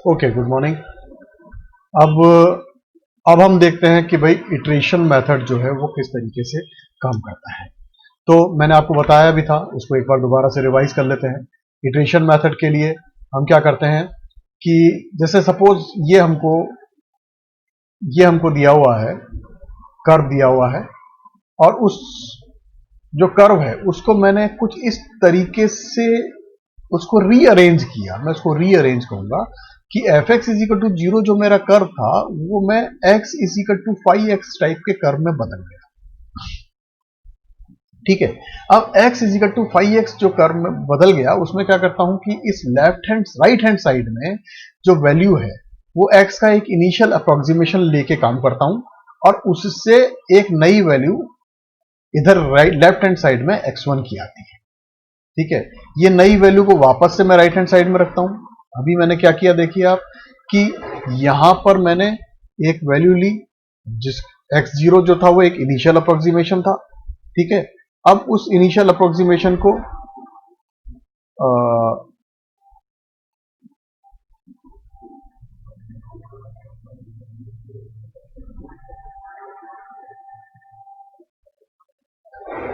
Okay, good morning. अब अब हम देखते हैं कि भाई इटरेशन मेथड जो है वो किस तरीके से काम करता है। तो मैंने आपको बताया भी था, उसको एक बार दोबारा से रिवाइज कर लेते हैं। इटरेशन मेथड के लिए हम क्या करते हैं कि जैसे सपोज ये हमको दिया हुआ है, कर्व दिया हुआ है, और उस जो कर्व है उसको मैंने कुछ इस तरीके से उसको रीअरेंज किया। मैं उसको रीअरेंज कहूंगा कि F X is equal to zero जो मेरा कर्व था वो मैं X is equal to 5x type के कर्व में बदल गया। ठीक है, अब x is equal to 5x जो कर्व में बदल गया उसमें क्या करता हूं कि इस राइट हैंड साइड में जो वैल्यू है वो x का एक इनिशियल अप्रोक्सीमेशन लेके काम करता हूं, और उससे एक नई वैल्यू इधर लेफ्ट हैंड साइड में x1 की आती है। ठीक है, ये नई वैल्यू को वापस से मैं राइट हैंड साइड में रखता हूं। अभी मैंने क्या किया देखिए आप कि यहां पर मैंने एक वैल्यू ली, जिस x0 जो था वो एक इनिशियल अप्रोक्सीमेशन था। ठीक है, अब उस इनिशियल अप्रोक्सीमेशन को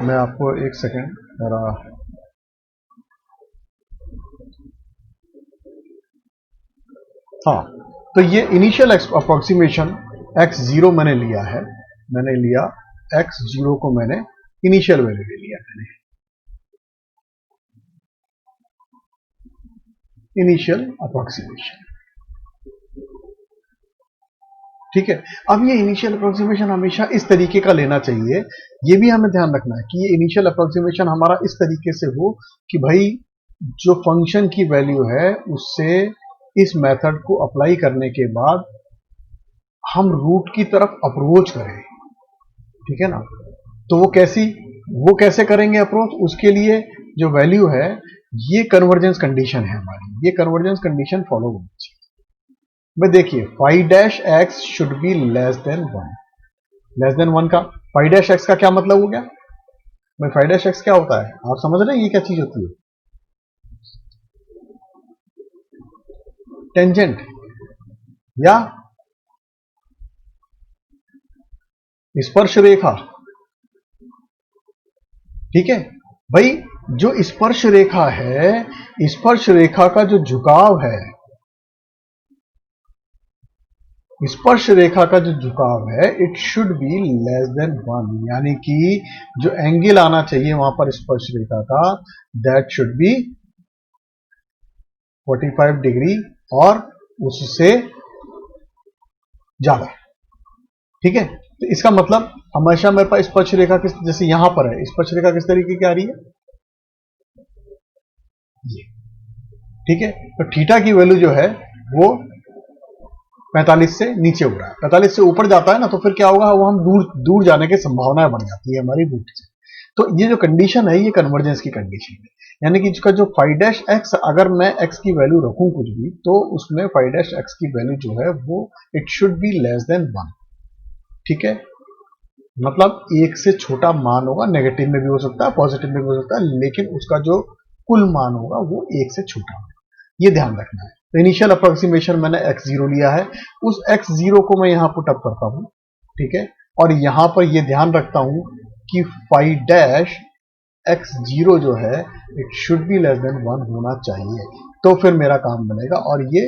मैं आपको एक सेकेंड जरा, हाँ, तो ये इनिशियल अप्रोक्सीमेशन x0 मैंने लिया है। मैंने लिया x0 को, मैंने इनिशियल वैल्यू ले लिया, मैंने इनिशियल अप्रोक्सीमेशन। ठीक है, अब ये इनिशियल अप्रोक्सीमेशन हमेशा इस तरीके का लेना चाहिए। ये भी हमें ध्यान रखना है कि ये इनिशियल अप्रोक्सीमेशन हमारा इस तरीके से हो कि भाई जो फंक्शन की वैल्यू है उससे इस मेथड को अप्लाई करने के बाद हम रूट की तरफ अप्रोच करें। ठीक है ना, तो वो कैसे करेंगे अप्रोच, उसके लिए जो वैल्यू है ये कन्वर्जेंस कंडीशन है हमारी, ये कन्वर्जेंस कंडीशन फॉलो होनी चाहिए। मैं देखिए five dash x should be less than one. Less than one का फाइव डैश एक्स का क्या मतलब हो गया भाई? फाइव डैश एक्स क्या होता है, आप समझ रहे हैं ये क्या चीज होती है? टेंजेंट या स्पर्श रेखा। ठीक है भाई, जो स्पर्श रेखा है, स्पर्श रेखा का जो झुकाव है, स्पर्श रेखा का जो झुकाव है it should be less than one, यानी कि जो एंगल आना चाहिए वहां पर स्पर्श रेखा का, दैट शुड बी 45 डिग्री और उससे ज्यादा। ठीक है, तो इसका मतलब हमेशा मेरे पास स्पर्श रेखा किस, जैसे यहां पर है स्पर्श रेखा किस तरीके की आ रही है, ये। ठीक है, तो थीटा की वैल्यू जो है वो 45 से नीचे हो रहा है, 45 से ऊपर जाता है ना तो फिर क्या होगा, वो हम दूर दूर जाने की संभावनाएं बढ़ जाती है हमारी रूट से। तो ये जो कंडीशन है ये कन्वर्जेंस की कंडीशन है, यानी कि इसका जो फाइव डैश एक्स, अगर मैं एक्स की वैल्यू रखूं कुछ भी, तो उसमें फाइव डैश एक्स की वैल्यू जो है वो it should be less than one. ठीक है, मतलब एक से छोटा मान होगा, नेगेटिव में भी हो सकता है पॉजिटिव में भी हो सकता है, लेकिन उसका जो कुल मान होगा वो एक से छोटा होगा, ये ध्यान रखना है। तो इनिशियल अप्रोक्सीमेशन मैंने x0 लिया है, उस x0 को मैं यहां पुट अप करता हूं। ठीक है, और यहां पर ये ध्यान रखता हूं कि फाइव डैश x0 जो है it should be less than one होना चाहिए, तो फिर मेरा काम बनेगा, और ये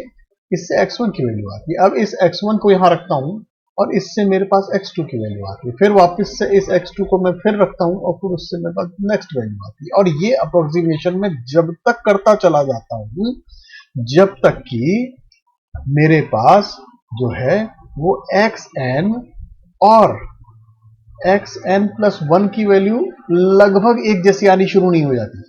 इससे x1 की वैल्यू आती है। अब इस x1 को यहां रखता हूं और इससे मेरे पास x2 की वैल्यू आती है, फिर वापस से इस x2 को मैं फिर रखता हूं और फिर उससे मेरे पास नेक्स्ट वैल्यू आती है, और ये अप्रोक्सीमेशन में जब तक करता चला जाता हूं जब तक कि मेरे पास जो है वो xn और xn प्लस वन की वैल्यू लगभग एक जैसी आनी शुरू नहीं हो जाती।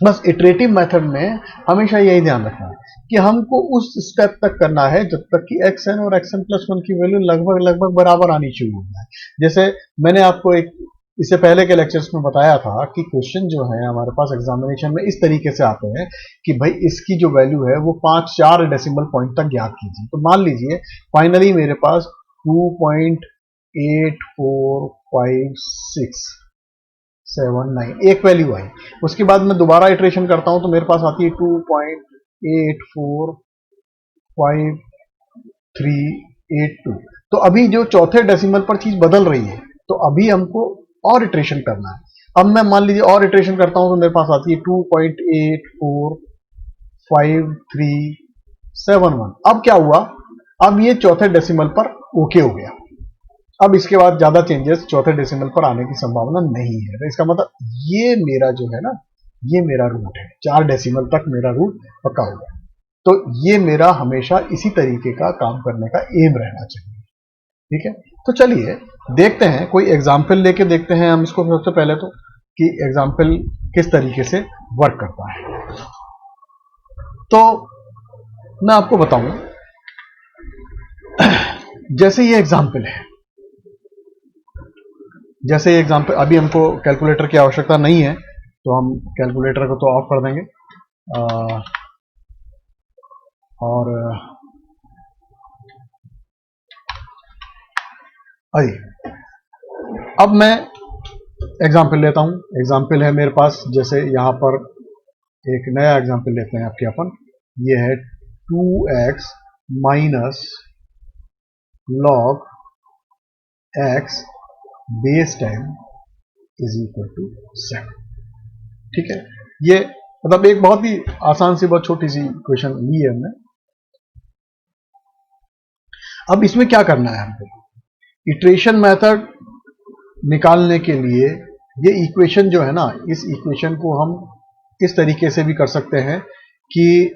बस इटरेटिव मेथड में हमेशा यही ध्यान रखना है कि हमको उस स्टेप तक करना है जब तक कि xn और xn प्लस वन की वैल्यू लगभग लगभग बराबर आनी शुरू हो जाए। जैसे मैंने आपको एक इससे पहले के लेक्चर्स में बताया था कि क्वेश्चन जो है हमारे पास एग्जामिनेशन में इस तरीके से आते हैं कि भाई इसकी जो वैल्यू है वो 4 डेसिमल पॉइंट तक ज्ञात कीजिए। तो मान लीजिए फाइनली मेरे पास 2.845679 एक वैल्यू आई, उसके बाद मैं दोबारा इटरेशन करता हूं तो मेरे पास आती है 2.845679 5382। तो अभी जो चौथे डेसिमल पर चीज बदल रही है, तो अभी हमको और इटरेशन करना है। अब मैं मान लीजिए और इटरेशन करता हूं तो मेरे पास आती है 2.845371। अब क्या हुआ, अब ये चौथे डेसिमल पर ओके हो गया। अब इसके बाद ज्यादा चेंजेस चौथे डेसिमल पर आने की संभावना नहीं है। तो इसका मतलब ये मेरा जो है ना, ये मेरा रूट है, 4 डेसिमल तक मेरा रूट पक्का हो गया। तो ये मेरा हमेशा इसी तरीके का काम करने का एम रहना चाहिए। ठीक है, तो चलिए देखते हैं, कोई एग्जाम्पल लेके देखते हैं हम इसको सबसे पहले तो, कि एग्जाम्पल किस तरीके से वर्क करता है। तो मैं आपको बताऊं, जैसे ये एग्जाम्पल है, जैसे ये एग्जाम्पल, अभी हमको कैलकुलेटर की आवश्यकता नहीं है तो हम कैलकुलेटर को तो ऑफ कर देंगे। और अब मैं एग्जाम्पल लेता हूं। एग्जाम्पल है मेरे पास, जैसे यहां पर एक नया एग्जाम्पल लेते हैं आपके अपन। ये है 2x minus log x base 10 is equal to 7। ठीक है, ये मतलब एक बहुत ही आसान सी, बहुत छोटी सी इक्वेशन ली है हमने। अब इसमें क्या करना है हमको, इटरेशन मेथड निकालने के लिए ये इक्वेशन जो है ना, इस इक्वेशन को हम इस तरीके से भी कर सकते हैं कि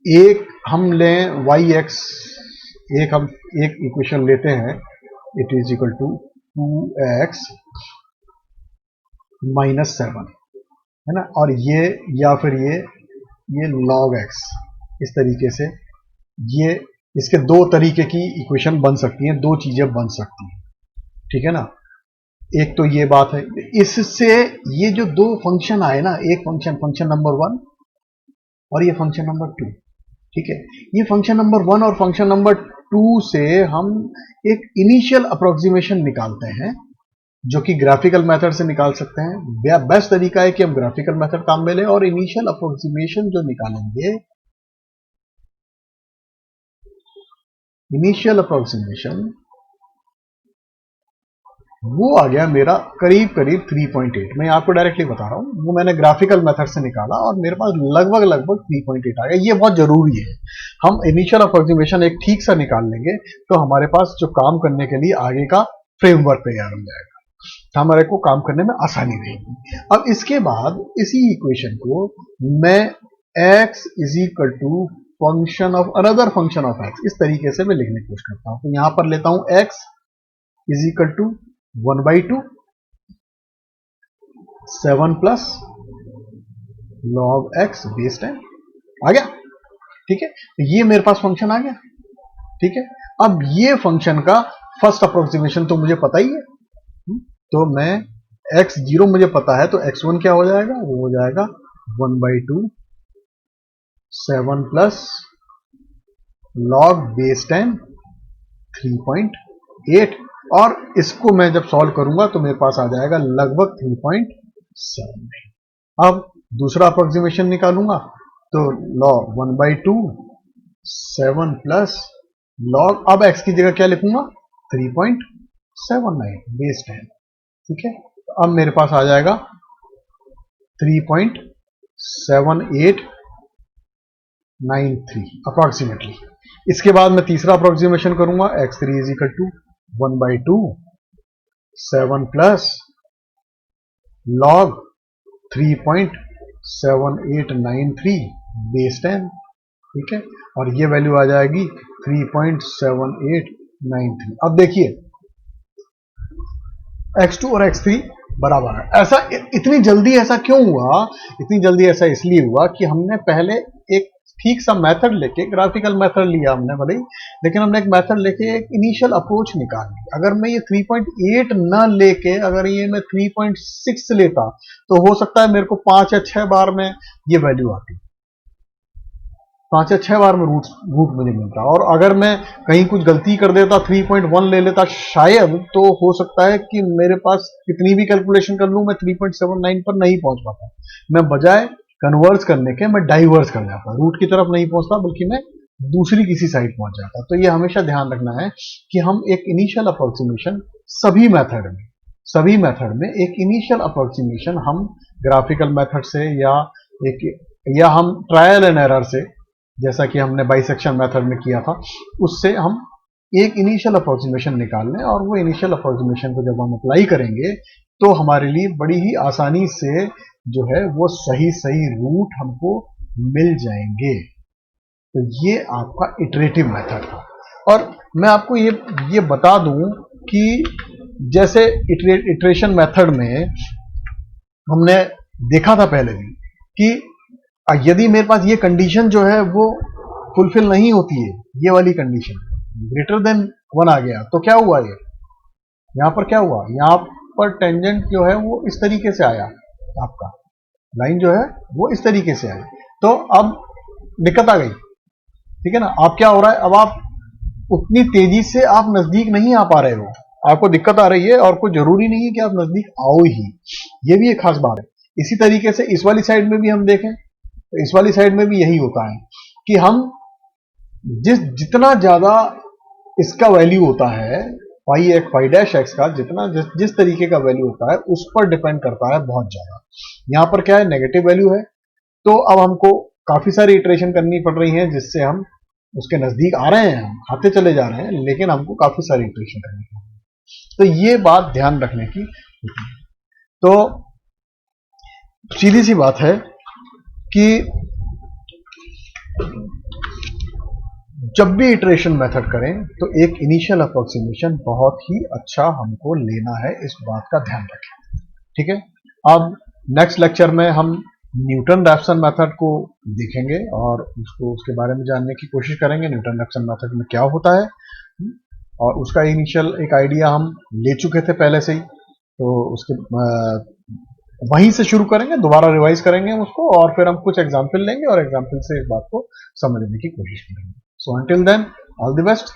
एक हम लें yx, एक इक्वेशन लेते हैं, it is equal to 2x minus 7, है ना, और ये या फिर ये log x, इस तरीके से ये इसके दो तरीके की इक्वेशन बन सकती हैं, दो चीजें बन सकती हैं। ठीक है ना, एक तो ये बात है, इससे ये जो दो फंक्शन आए ना, एक फंक्शन नंबर 1 और ये फंक्शन नंबर 2। ठीक है, ये फंक्शन नंबर 1 और फंक्शन नंबर 2 से हम एक इनिशियल अप्रोक्सीमेशन निकालते हैं, जो कि ग्राफिकल मेथड से निकाल सकते हैं। बेस्ट तरीका है कि हम ग्राफिकल मेथड काम में लें और इनिशियल अप्रोक्सीमेशन जो निकालेंगे, इनिशियल अप्रोक्सीमेशन वो आ गया मेरा करीब करीब 3.8। मैं आपको डायरेक्टली बता रहा हूं, वो मैंने ग्राफिकल मेथड से निकाला और मेरे पास लगभग 3.8 आ गया। ये बहुत जरूरी है, हम इनिशियल अप्रोक्सीमेशन एक ठीक सा निकाल लेंगे तो हमारे पास जो काम करने के लिए आगे का फ्रेमवर्क तैयार हो जाएगा, हमारे को काम करने में आसानी रहेगी। अब इसके बाद इसी इक्वेशन को मैं x is equal to function of another function of x, इस तरीके से मैं लिखने की कोशिश करता हूं। तो यहां पर लेता हूं x is equal to 1/2 7 plus log x base 10 आ गया। ठीक है, तो ये मेरे पास फंक्शन आ गया। ठीक है, अब ये फंक्शन का फर्स्ट अप्रोक्सीमेशन तो मुझे पता ही है, तो मैं x0 मुझे पता है, तो x1 क्या हो जाएगा, वो हो जाएगा 1/2 7 प्लस log बेस 10 3.8, और इसको मैं जब सॉल्व करूंगा तो मेरे पास आ जाएगा लगभग 3.7। अब दूसरा अप्रोक्सीमेशन निकालूंगा तो log 1/2 7 प्लस log, अब x की जगह क्या लिखूंगा 3.79 बेस 10। ठीक है, तो अब मेरे पास आ जाएगा 3.7893 अप्रोक्सीमेटली। इसके बाद मैं तीसरा अप्रोक्सीमेशन करूंगा, x3 is equal to 1/2 7 plus log 3.7893 base 10। ठीक है, और ये वैल्यू आ जाएगी 3.7893। अब देखिए x2 और x3 बराबर है। ऐसा इतनी जल्दी ऐसा क्यों हुआ, इतनी जल्दी ऐसा इसलिए हुआ कि हमने पहले एक ठीक सा मेथड लेके, ग्राफिकल मेथड लिया हमने भले ही, लेकिन हमने एक मेथड लेके एक इनिशियल अप्रोच निकाली। अगर मैं ये 3.8 न लेके अगर ये मैं 3.6 लेता तो हो सकता है मेरे को 5 या 6 बार में ये वैल्यू आती, 5 या 6 बार में रूट मुझे मिलता। और अगर मैं कहीं कुछ गलती कर देता, 3.1 ले लेता शायद, तो हो सकता है कि मेरे पास कितनी भी कैलकुलेशन कर लूं मैं 3.79 पर नहीं पहुंच पाता। मैं बजाय कन्वर्स करने के मैं डाइवर्स कर जाता, रूट की तरफ नहीं पहुंचता बल्कि मैं दूसरी किसी साइड पहुंच जाता है। तो ये हमेशा ध्यान रखना है कि हम एक इनिशियल अप्रोक्सीमेशन सभी मेथड में एक इनिशियल अप्रोक्सीमेशन हम ग्राफिकल मेथड से या हम ट्रायल एंड एरर से, जैसा कि हमने बाइसेक्शन मेथड में किया था, उससे हम एक इनिशियल अप्रोक्सीमेशन निकाल लें, और वो इनिशियल अप्रोक्सीमेशन को जब हम अप्लाई करेंगे तो हमारे लिए बड़ी ही आसानी से जो है वो सही सही रूट हमको मिल जाएंगे। तो ये आपका इटरेटिव मेथड था। और मैं आपको ये बता दूं कि जैसे इटरेशन मेथड में हमने देखा था पहले भी कि यदि मेरे पास ये कंडीशन जो है वो फुलफिल नहीं होती है, ये वाली कंडीशन ग्रेटर देन 1 आ गया, तो क्या हुआ, ये यहां पर क्या हुआ, यहां पर टेंजेंट जो है वो इस तरीके से आया, आपका लाइन जो है वो इस तरीके से आई, तो अब दिक्कत आ गई। ठीक है ना, अब क्या हो रहा है, अब आप उतनी तेजी से आप नजदीक नहीं आ पा रहे हो, आपको दिक्कत आ रही है, और कोई जरूरी नहीं है कि आप नजदीक आओ ही, ये भी एक खास बात है। इसी तरीके से इस वाली साइड में भी हम देखें तो इस वाली साइड में भी यही होता है कि हम जितना ज्यादा इसका वैल्यू होता है फाई डैश एक्स का, जिस तरीके का वैल्यू होता है उस पर डिपेंड करता है बहुत ज्यादा। यहां पर क्या है, नेगेटिव वैल्यू है, तो अब हमको काफी सारी इटरेशन करनी पड़ रही है, जिससे हम उसके नजदीक आ रहे हैं, हम आते चले जा रहे हैं, लेकिन हमको काफी सारी इटरेशन करनी पड़ रही है। तो ये बात ध्यान रखने की। तो सीधी सी बात है कि जब भी इटरेशन मेथड करें तो एक इनिशियल अप्रोक्सीमेशन बहुत ही अच्छा हमको लेना है, इस बात का ध्यान रखें। ठीक है, अब नेक्स्ट लेक्चर में हम न्यूटन रैप्सन मेथड को देखेंगे और उसके बारे में जानने की कोशिश करेंगे, न्यूटन रैप्सन मेथड में क्या होता है, और उसका इनिशियल एक आइडिया हम ले चुके थे पहले से ही, तो उसके वहीं से शुरू करेंगे, दोबारा रिवाइज करेंगे हम उसको, और फिर हम कुछ एग्जाम्पल लेंगे और एग्जाम्पल से इस बात को समझने की कोशिश करेंगे। So until then, all the best.